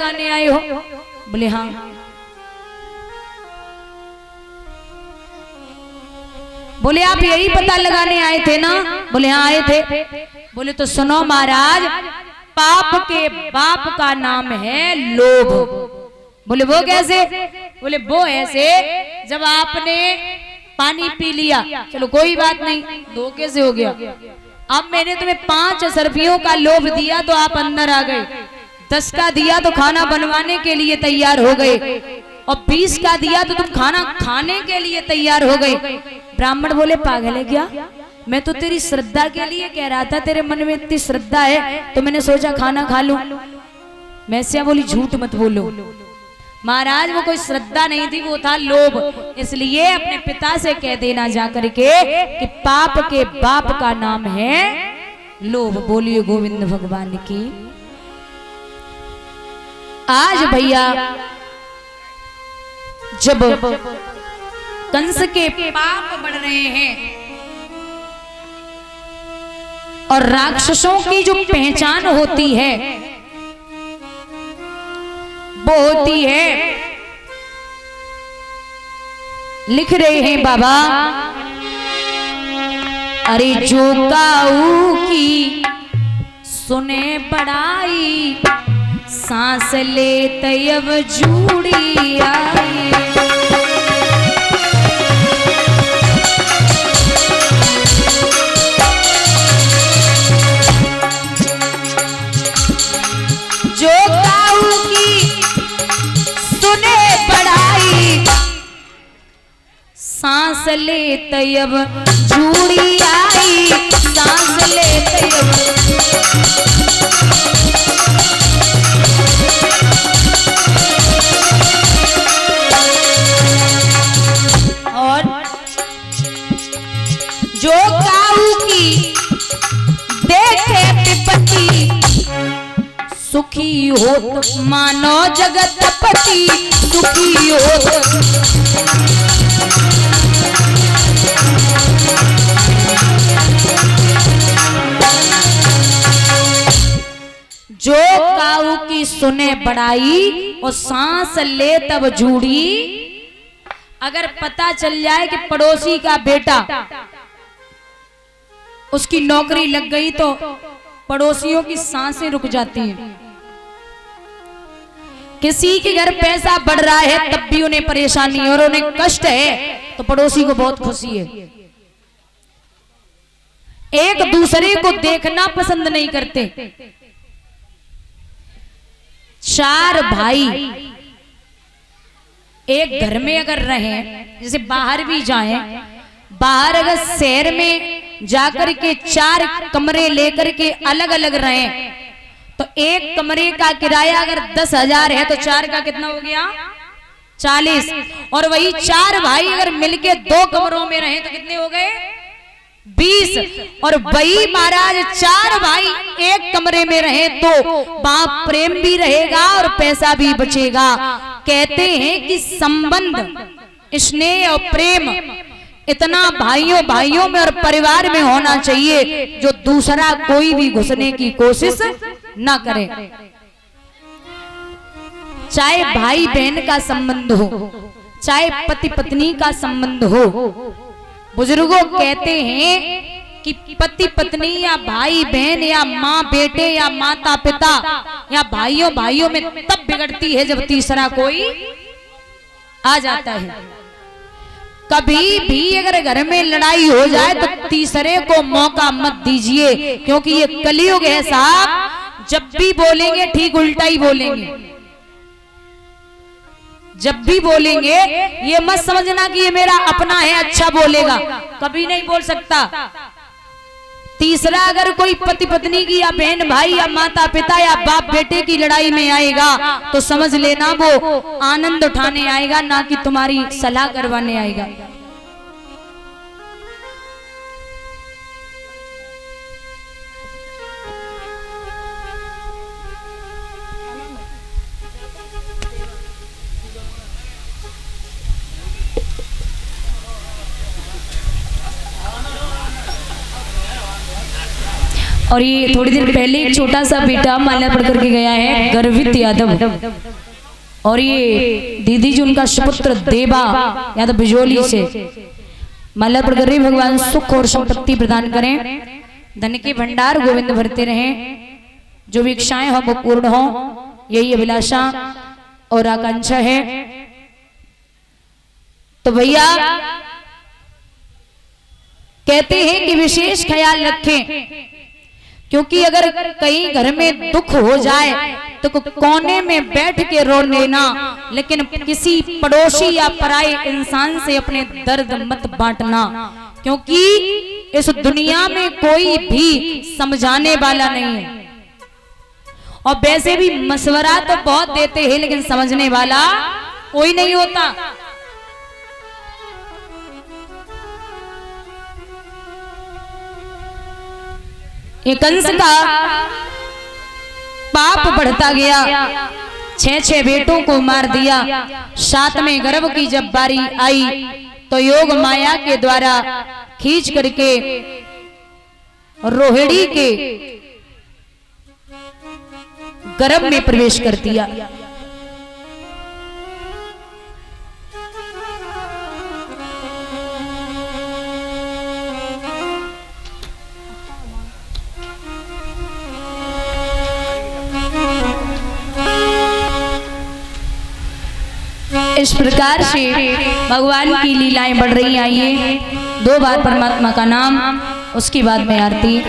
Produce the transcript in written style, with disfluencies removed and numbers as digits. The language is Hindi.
लगाने आए हो? बोले हाँ। बोले आप यही पता लगाने आए थे ना? बोले हाँ आए थे। बोले तो सुनो महाराज, पाप के बाप का नाम है लोभ। बोले वो कैसे? बोले वो ऐसे, जब आपने पानी पी लिया, चलो कोई बात नहीं, धोखे से हो गया। अब मैंने तुम्हें 5 सरफियों का लोभ दिया तो आप अंदर आ गए, 10 का दिया तो खाना बनवाने के लिए तैयार हो गए, और 20 का दिया तो तुम खाना खाने के लिए तैयार हो गए। ब्राह्मण बोले पागल है क्या? मैं तो तेरी श्रद्धा के लिए कह रहा था, तेरे मन में इतनी श्रद्धा है तो मैंने सोचा खाना खा लूं। मैसिया बोली झूठ मत बोलो महाराज, वो कोई श्रद्धा नहीं थी, वो था लोभ। इसलिए अपने पिता से कह देना जा करके कि पाप के बाप का नाम है लोभ। बोलिए गोविंद भगवान की। आज भैया जब कंस के पाप बढ़ रहे हैं और राक्षसों की जो पहचान होती है वो होती है, लिख रहे हैं बाबा, अरे जो काऊ की सुने बड़ाई, सांस ले तयब जूड़ी आई। जो काऊ की सुने बड़ाई, सांस ले तयब जूड़ी आई, सांस ले तयब। और जो काऊ की देखे विपत्ति, सुखी होत मानो जगतपति, सुखी होत। जो काऊ की सुने बड़ाई और सांस ले तब जूड़ी। अगर पता चल जाए कि पड़ोसी का बेटा, उसकी नौकरी लग गई तो पड़ोसियों की सांसें रुक जाती हैं। किसी के घर पैसा बढ़ रहा है तब भी उन्हें परेशानी और उन्हें कष्ट है तो पड़ोसी को बहुत खुशी है। एक दूसरे को देखना पसंद नहीं करते। 4 भाई एक घर में अगर रहें, जैसे बाहर भी जाएं, बाहर अगर शहर में जाकर के 4 कमरे लेकर के अलग अलग रहें तो एक कमरे का किराया अगर 10,000 है तो 4 का कितना हो गया? 40। और वही 4 भाई अगर मिलके 2 कमरों में रहें तो कितने हो गए? 20। और वही महाराज 4 भाई एक कमरे में रहे तो वहां प्रेम भी रहेगा और पैसा भी बचेगा। कहते हैं कि संबंध, स्नेह और प्रेम इतना भाइयों भाइयोयों में और परिवार में होना चाहिए जो दूसरा कोई भी घुसने की कोशिश ना करे। चाहे भाई बहन का संबंध हो, चाहे पति पत्नी का संबंध हो। बुजुर्गों कहते हैं कि पति पत्नी या भाई बहन या माँ बेटे या माता पिता या भाइयों भाइयों में तब बिगड़ती है जब तीसरा कोई आ जाता है। कभी भी अगर घर में लड़ाई हो जाए तो तीसरे को मौका मत दीजिए, क्योंकि ये कलयुग है साहब। जब भी बोलेंगे ठीक उल्टा ही बोलेंगे। जब भी बोलेंगे ये मत समझना कि ये मेरा अपना है अच्छा बोलेगा, कभी नहीं बोल सकता। तीसरा अगर कोई पति पत्नी की या बहन भाई या माता पिता या बाप बेटे की लड़ाई में आएगा तो समझ लेना वो आनंद उठाने आएगा, ना कि तुम्हारी सलाह करवाने आएगा। और ये थोड़ी देर पहले एक छोटा सा बेटा माला पढ़ करके गया है, गर्वित यादव। और ये दीदी जी उनका सुपुत्र देवा यादव बिजोली से माला पढ़ कर भगवान सुख और संपत्ति प्रदान करें, धन के भंडार गोविंद भरते रहें, जो भी इच्छाएं हो वो पूर्ण हो, यही अभिलाषा और आकांक्षा है। तो भैया कहते हैं कि विशेष ख्याल रखें, क्योंकि अगर कहीं घर में दुख हो जाए तो कोने में बैठ के रो लेना, लेकिन किसी पड़ोसी या पराये इंसान से अपने दर्द मत बांटना, क्योंकि इस दुनिया में कोई भी समझाने वाला नहीं है। और वैसे भी मशवरा तो बहुत देते हैं, लेकिन समझने वाला कोई नहीं होता। ये कंस का पाप बढ़ता गया, 6 बेटों को मार दिया। 7वें गर्भ की जब बारी आई तो योग माया के द्वारा खींच करके रोहिणी के गर्भ में प्रवेश कर दिया। इस प्रकार से भगवान की लीलाएं बढ़ रही। आइए 2 बार परमात्मा का नाम, उसके बाद में आरती।